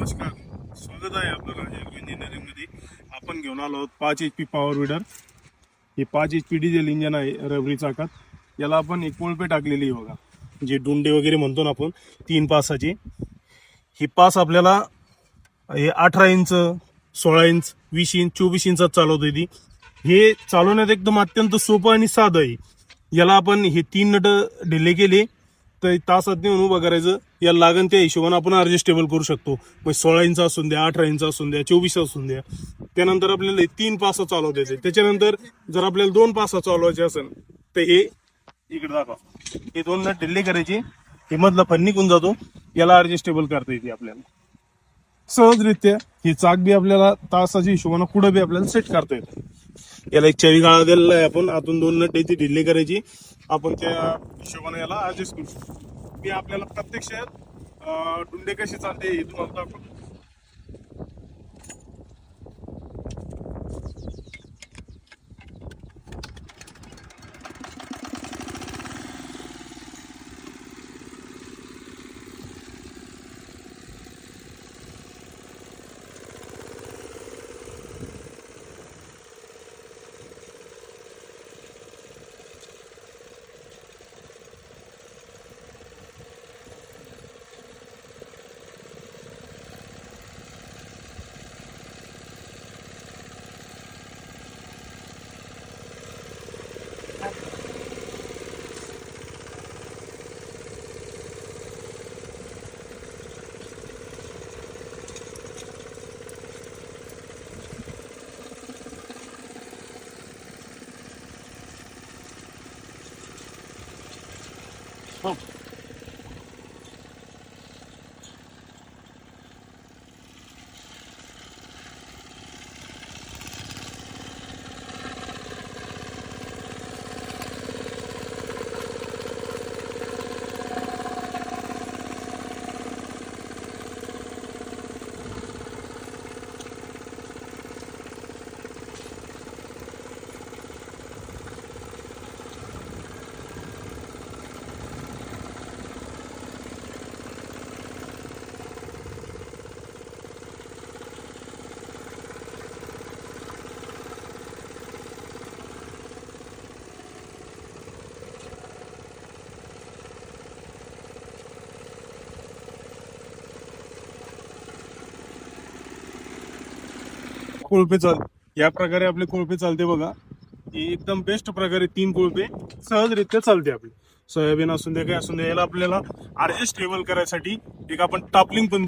नमस्कार, स्वागत आहे आपलं राजा इंजिनिअरिंग मध्ये. आपण घेऊन आलो आहोत 5 HP पॉवर विडर. हे 5 HP डिझेल इंजन आहे रबरी चाकात. याला आपण एक कोळपे टाकलेली आहे बघा, जे डुंडे वगैरे म्हणतो ना आपण, 3 पासाचे. ही पास आपल्याला हे 18 इंच, 16 इंच, 20 इंच, 24 इंचात चालवते ती. हे चालवण्यात एकदम अत्यंत सोपं आणि साधं आहे. याला आपण हे 3 नट ढिले केले तर तासात नेऊन उभं करायचं. याला लागण त्या हिशोबाने आपण ॲडजस्टेबल करू शकतो. मग 16 इंच असून द्या, 18 इंच असून द्या, 24 असून द्या. त्यानंतर आपल्याला 3 पास चालवता येते. त्याच्यानंतर जर आपल्याला 2 पास चालवायचे असेल तर हे इकडे दाखवा, हे 2 नट ढिले करायचे. हे मधला फन निघून जातो, याला ॲडजस्टेबल करता येते आपल्याला सहजरित्या. हे चाक बी आपल्याला तासाच्या हिशोबाने पुढे बी आपल्याला सेट करता येतं. याला एक चावी गाळा दिलेला आहे आपण. आतून 2 नट ती ढिले करायची. आपण त्या हिशोबाने याला ऍडजस्ट करू शकतो. मी आपल्याला प्रत्यक्षात डुंडे कसे चालते हे तुम्हाला दाखवतो. हो. कोळपे या प्रकारे आपले कोळपे चालते बघा. हे एकदम बेस्ट प्रकारे 3 कोळपे सहजरित्या चालते आपले. सोयाबीन असून द्या, काय असून द्या, याला आपल्याला ऍडजस्टेबल करायसाठी एक आपण टापलिंग पण